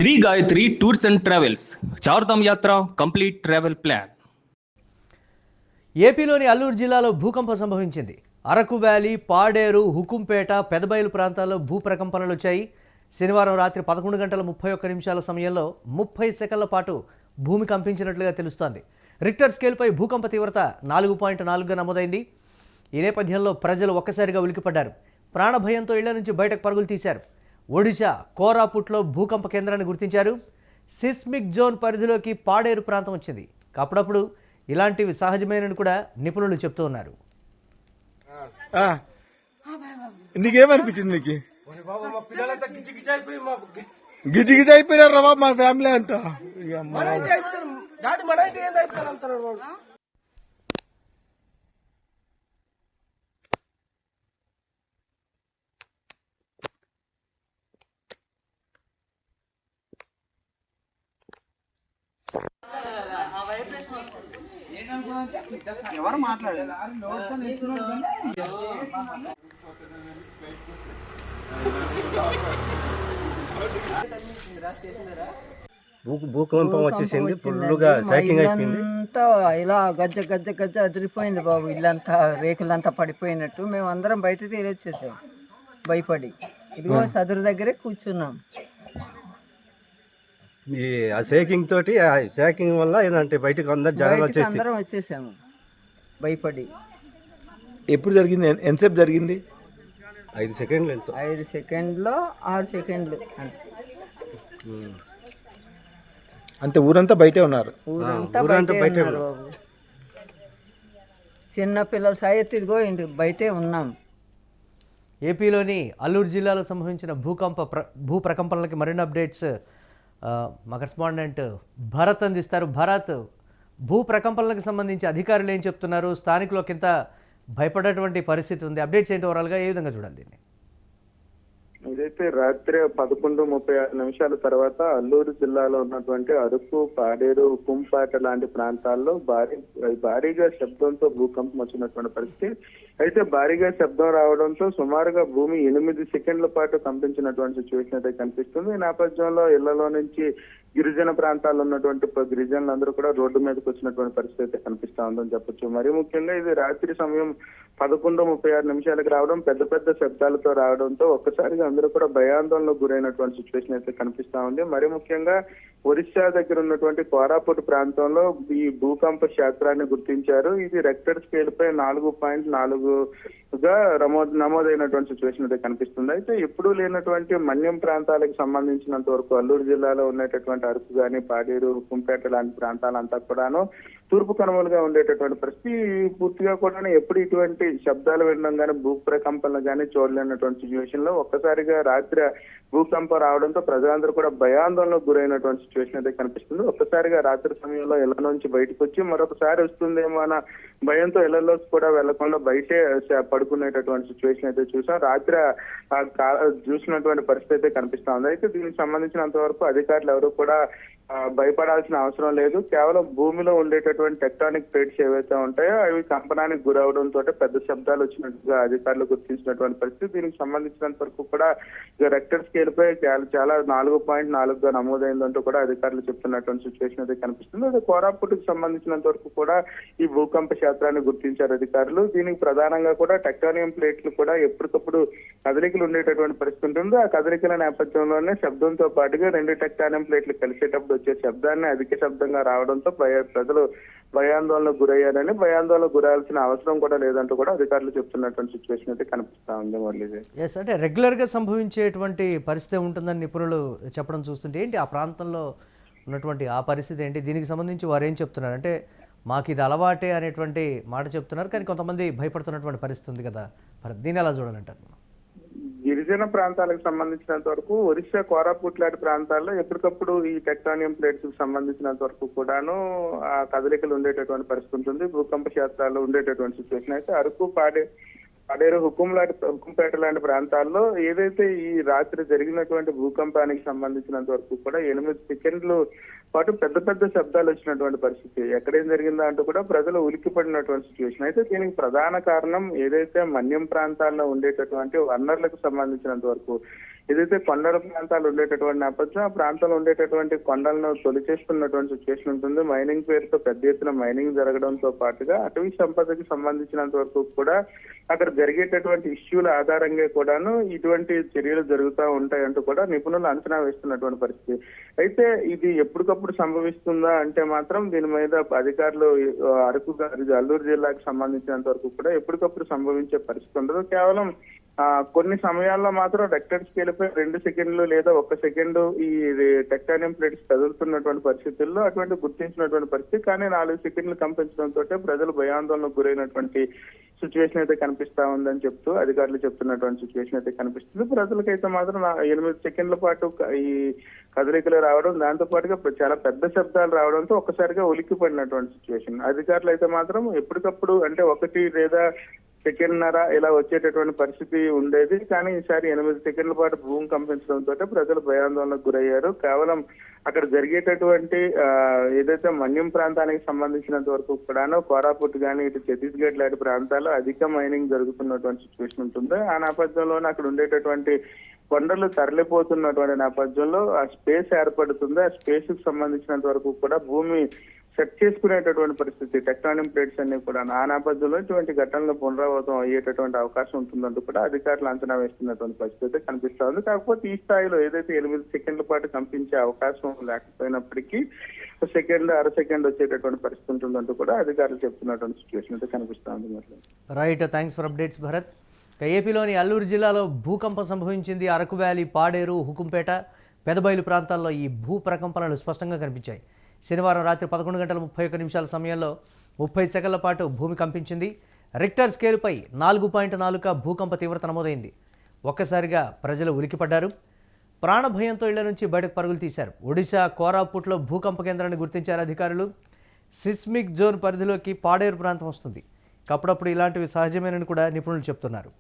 Shri Gayatri tours and travels Chardham Yatra complete travel plan. ఏపీలోని అల్లూరు జిల్లాలో భూకంపం సంభవించింది. అరకు వ్యాలీ, పాడేరు, హుకుంపేట, పెదబయలు ప్రాంతాల్లో భూప్రకంపనలు వచ్చాయి. శనివారం రాత్రి 11 గంటల 31 నిమిషాల సమయంలో 30 సెకన్ల పాటు భూమి కంపించినట్లుగా తెలుస్తోంది. రిక్టర్ స్కేల్పై భూకంప తీవ్రత 4.4గా నమోదైంది. ఈ నేపథ్యంలో ప్రజలు ఒక్కసారిగా ఉలికిపడ్డారు. ప్రాణభయంతో ఇళ్ల నుంచి బయటకు పరుగులు తీశారు. ఒడిశా కోరాపుట్లో భూకంప కేంద్రాన్ని గుర్తించారు. సిస్మిక్ జోన్ పరిధిలోకి పాడేరు ప్రాంతం వచ్చింది. అప్పుడప్పుడు ఇలాంటివి సహజమేనని కూడా నిపుణులు చెప్తూ ఉన్నారు. నీకేమనిపించింది? నీకు గిజి గిజి అయిపోయినారు బాబు మా ఫ్యామిలీ అంతా. ఎవరు మాట్లాడారు? భూకంపం వచ్చేసింది, ఫుల్గా షేకింగ్ అయిపోయింది. అంతా ఇలా గజ్జ గజ్జ గజ్జ అదిరిపోయింది బాబు. ఇల్లంతా రేకులంతా పడిపోయినట్టు మేము అందరం బయట తీరొచ్చేసాం భయపడి. ఇదిగో సదురు దగ్గరే కూర్చున్నాం. ఈ ఆ షేకింగ్ తోటి, ఆ షేకింగ్ వల్ల ఏంటంటే బయటకు అందరం వచ్చేసాము భయపడి. ఎప్పుడు జరిగింది? ఎంతసేపు జరిగింది? 5 సెకండ్లు. ఎంతో 5 సెకండ్లో 6 సెకండ్లు అంతే. ఊరంతా బయటే ఉన్నారు. ఊరంతా బయటే ఉన్నారు బాబు. చిన్న పిల్లలు సాయత్ ఇదిగో ఇంటి బయటే ఉన్నాం. ఏపీలోని అల్లూరు జిల్లాలో సంభవించిన భూ ప్రకంపనలకి మరిన్ని అప్డేట్స్ మా కరెస్పాండెంట్ భరత్ అందిస్తారు. భరత్, భూ ప్రకంపనలకు సంబంధించి అధికారులు ఏం చెప్తున్నారు? స్థానికులు ఒకంత భయపడేటువంటి పరిస్థితి ఉంది. అప్డేట్స్ ఏంటి? ఓవరాల్గా ఏ విధంగా చూడాలి దీన్ని? ఇదైతే రాత్రి 11:36 తర్వాత అల్లూరు జిల్లాలో ఉన్నటువంటి అరకు, పాడేరు, హుకుంపేట లాంటి ప్రాంతాల్లో భారీగా శబ్దంతో భూకంపం వచ్చినటువంటి పరిస్థితి. అయితే భారీగా శబ్దం రావడంతో సుమారుగా భూమి 8 సెకండ్ల పాటు కంపించినటువంటి సిచ్యువేషన్ అయితే కనిపిస్తుంది. ఈ నేపథ్యంలో ఇళ్లలో నుంచి గిరిజన ప్రాంతాల్లో ఉన్నటువంటి గిరిజనులందరూ కూడా రోడ్డు మీదకి వచ్చినటువంటి పరిస్థితి అయితే కనిపిస్తా ఉందని చెప్పొచ్చు. మరీ ముఖ్యంగా ఇది రాత్రి సమయం 11:36 రావడం, పెద్ద పెద్ద శబ్దాలతో రావడంతో ఒక్కసారిగా అందరూ కూడా భయాందోళనకు గురైనటువంటి సిచ్యువేషన్ అయితే కనిపిస్తా ఉంది. మరీ ముఖ్యంగా ఒరిస్సా దగ్గర ఉన్నటువంటి కోరాపుట్ ప్రాంతంలో ఈ భూకంప క్షేత్రాన్ని గుర్తించారు. ఇది రెక్టర్ స్కేల్ పై 4.4గా నమోదైనటువంటి సిచ్యువేషన్ అయితే కనిపిస్తుంది. అయితే ఎప్పుడూ లేనటువంటి మన్యం ప్రాంతాలకు సంబంధించినంత వరకు అల్లూరు జిల్లాలో ఉండేటటువంటి అరకు గాని, పాడేరు, హుకుంపేట లాంటి ప్రాంతాలంతా కూడాను తూర్పు కనుమలుగా ఉండేటటువంటి పరిస్థితి. పూర్తిగా కూడా ఎప్పుడు ఇటువంటి శబ్దాలు వినడం కానీ, భూ ప్రకంపనలు కానీ చూడలేనటువంటి సిచ్యువేషన్ లో ఒక్కసారిగా రాత్రి భూకంపం రావడంతో ప్రజలందరూ కూడా భయాందోళనకు గురైనటువంటి సిచ్యువేషన్ అయితే కనిపిస్తుంది. ఒక్కసారిగా రాత్రి సమయంలో ఇళ్ల నుంచి బయటకు వచ్చి మరొకసారి వస్తుందేమో అన్న భయంతో ఇళ్లలోకి కూడా వెళ్లకుండా బయటే పడుకునేటటువంటి సిచ్యువేషన్ అయితే చూసాం. రాత్రి చూసినటువంటి పరిస్థితి అయితే కనిపిస్తా ఉంది. అయితే దీనికి సంబంధించినంత వరకు అధికారులు ఎవరు కూడా భయపడాల్సిన అవసరం లేదు. కేవలం భూమిలో ఉండేటటువంటి టెక్టానిక్ ప్లేట్స్ ఏవైతే ఉంటాయో అవి కంపనానికి గురవడంతో పెద్ద శబ్దాలు వచ్చినట్టుగా అధికారులు గుర్తించినటువంటి పరిస్థితి. దీనికి సంబంధించినంత వరకు కూడా రెక్టర్ స్కేల్ పై చాలా 4.4గా నమోదైందంటూ కూడా అధికారులు చెప్తున్నటువంటి సిచ్యువేషన్ అయితే కనిపిస్తుంది. అదే కోరాపుట్కి సంబంధించినంత వరకు కూడా ఈ భూకంప క్షేత్రాన్ని గుర్తించారు అధికారులు. దీనికి ప్రధానంగా కూడా టెక్టానియం ప్లేట్లు కూడా ఎప్పటికప్పుడు కదలికలు ఉండేటటువంటి పరిస్థితి ఉంటుంది. ఆ కదలికల నేపథ్యంలోనే శబ్దంతో పాటుగా 2 టెక్టానియం ప్లేట్లు కలిసేటప్పుడు వచ్చే శబ్దాన్ని అధిక శబ్దంగా రావడంతో ప్రజలు భయాందోళనకు గురయ్యారని, భయాందోళనకు గురాల్సిన అవసరం కూడా లేదంటూ కూడా అధికారులు చెప్తున్నటువంటి సిచ్యువేషన్ అయితే కనిపిస్తా ఉంది. మళ్ళీ అంటే రెగ్యులర్గా సంభవించేటువంటి పరిస్థితి ఉంటుందని నిపుణులు చెప్పడం చూస్తుంటే ఏంటి ఆ ప్రాంతంలో ఉన్నటువంటి ఆ పరిస్థితి ఏంటి? దీనికి సంబంధించి వారు ఏం చెప్తున్నారు? అంటే మాకు ఇది అలవాటే అనేటువంటి మాట చెప్తున్నారు, కానీ కొంతమంది భయపడుతున్నటువంటి పరిస్థితి ఉంది కదా, దీన్ని ఎలా చూడాలంటారు? గిరిజన ప్రాంతాలకు సంబంధించినంత వరకు ఒరిస్సా కోరాపుట్ లాంటి ప్రాంతాల్లో ఎప్పటికప్పుడు ఈ టెక్టానియం ప్లేట్స్ కి సంబంధించినంత వరకు కూడాను ఆ కదలికలు ఉండేటటువంటి పరిస్థితి ఉంటుంది. భూకంప క్షేత్రాల్లో ఉండేటటువంటి సిచ్యువేషన్ అయితే అరకు, పాడేరు, హుకుంపేట లాంటి ప్రాంతాల్లో ఏదైతే ఈ రాత్రి జరిగినటువంటి భూకంపానికి సంబంధించినంత వరకు కూడా 8 సెకండ్లు పాటు పెద్ద పెద్ద శబ్దాలు వచ్చినటువంటి పరిస్థితి. ఎక్కడేం జరిగిందా అంటూ కూడా ప్రజలు ఉలిక్కిపడినటువంటి సిచ్యువేషన్. అయితే దీనికి ప్రధాన కారణం ఏదైతే మన్యం ప్రాంతాల్లో ఉండేటటువంటి వనరులకు సంబంధించినంత వరకు ఏదైతే కొండల ప్రాంతాలు ఉండేటటువంటి నేపథ్యం, ఆ ప్రాంతంలో ఉండేటటువంటి కొండలను తొలిచేస్తున్నటువంటి సిచ్యువేషన్ ఉంటుంది. మైనింగ్ పేరుతో పెద్ద ఎత్తున మైనింగ్ జరగడంతో పాటుగా అటవీ సంపదకి సంబంధించినంత వరకు కూడా అక్కడ జరిగేటటువంటి ఇష్యూల ఆధారంగా కూడాను ఇటువంటి చర్యలు జరుగుతూ ఉంటాయంటూ కూడా నిపుణులు అంచనా వేస్తున్నటువంటి పరిస్థితి. అయితే ఇది ఎప్పటికప్పుడు సంభవిస్తుందా అంటే మాత్రం దీని మీద అధికారులు అరకు అల్లూరు జిల్లాకు సంబంధించినంత వరకు కూడా ఎప్పటికప్పుడు సంభవించే పరిస్థితి ఉండదు. కేవలం కొన్ని సమయాల్లో మాత్రం రెక్టర్ స్కేల్ పై 2 సెకండ్లు లేదా 1 సెకండ్ ఈ టెక్టానియం ప్లేట్స్ కదులుతున్నటువంటి పరిస్థితుల్లో అటువంటి గుర్తించినటువంటి పరిస్థితి. కానీ 4 సెకండ్లు కంపించడంతో ప్రజలు భయాందోళనకు గురైనటువంటి సిచ్యువేషన్ అయితే కనిపిస్తా ఉందని చెప్తూ అధికారులు చెప్తున్నటువంటి సిచ్యువేషన్ అయితే కనిపిస్తుంది. ప్రజలకైతే మాత్రం 8 సెకండ్ల పాటు ఈ కదలికలు రావడం, దాంతో పాటుగా చాలా పెద్ద శబ్దాలు రావడంతో ఒక్కసారిగా ఉలిక్కిపడినటువంటి సిచ్యువేషన్. అధికారులు అయితే మాత్రం ఎప్పటికప్పుడు అంటే 1 లేదా సెకండ్న్నర ఇలా వచ్చేటటువంటి పరిస్థితి ఉండేది. కానీ ఈసారి 8 సెకండ్ల పాటు భూమి కంపించడంతో ప్రజలు భయాందోళనకు గురయ్యారు. కేవలం అక్కడ జరిగేటటువంటి ఏదైతే మన్యం ప్రాంతానికి సంబంధించినంత వరకు కూడాను కోరాపుట్ కానీ ఇటు ఛత్తీస్గఢ్ లాంటి ప్రాంతాల్లో అధిక మైనింగ్ జరుగుతున్నటువంటి సిచ్యువేషన్ ఉంటుంది. ఆ నేపథ్యంలోనే అక్కడ ఉండేటటువంటి కొండలు తరలిపోతున్నటువంటి నేపథ్యంలో ఆ స్పేస్ ఏర్పడుతుంది. ఆ స్పేస్ కి సంబంధించినంత వరకు కూడా భూమి సెట్ చేసుకునేటటువంటి పరిస్థితి, టెక్టానియం ప్లేట్స్ అన్ని కూడా ఆ నేపథ్యంలో ఇటువంటి ఘటనలు పునరావృతం అయ్యేటటువంటి అవకాశం ఉంటుందంటూ కూడా అధికారులు అంచనా వేస్తున్నటువంటి పరిస్థితి కనిపిస్తా ఉంది. కాకపోతే ఈ స్థాయిలో ఏదైతే 8 సెకండ్ల పాటు కంపించే అవకాశం లేకపోయినప్పటికీ సెకండ్, అర సెకండ్ వచ్చేటటువంటి పరిస్థితి ఉంటుందంటూ కూడా అధికారులు చెప్తున్నటువంటి సిచ్యువేషన్ అయితే కనిపిస్తా ఉంది. Right, thanks for updates Bharat. ఏపీలోని అల్లూరు జిల్లాలో భూకంపం సంభవించింది. అరకు వ్యాలీ, పాడేరు, హుకుంపేట, పెదబయలు ప్రాంతాల్లో ఈ భూ ప్రకంపనలు స్పష్టంగా కనిపించాయి. శనివారం రాత్రి 11:31 సమయంలో 30 సెకన్ల పాటు భూమి కంపించింది. రిక్టర్ స్కేలుపై 4.4 భూకంప తీవ్రత నమోదైంది. ఒక్కసారిగా ప్రజలు ఉలికిపడ్డారు. ప్రాణభయంతో ఇళ్ల నుంచి బయటకు పరుగులు తీశారు. ఒడిశా కోరాపుట్లో భూకంప కేంద్రాన్ని గుర్తించారు అధికారులు. సిస్మిక్ జోన్ పరిధిలోకి పాడేరు ప్రాంతం వస్తుంది. అప్పుడప్పుడు ఇలాంటివి సహజమేనని కూడా నిపుణులు చెప్తున్నారు.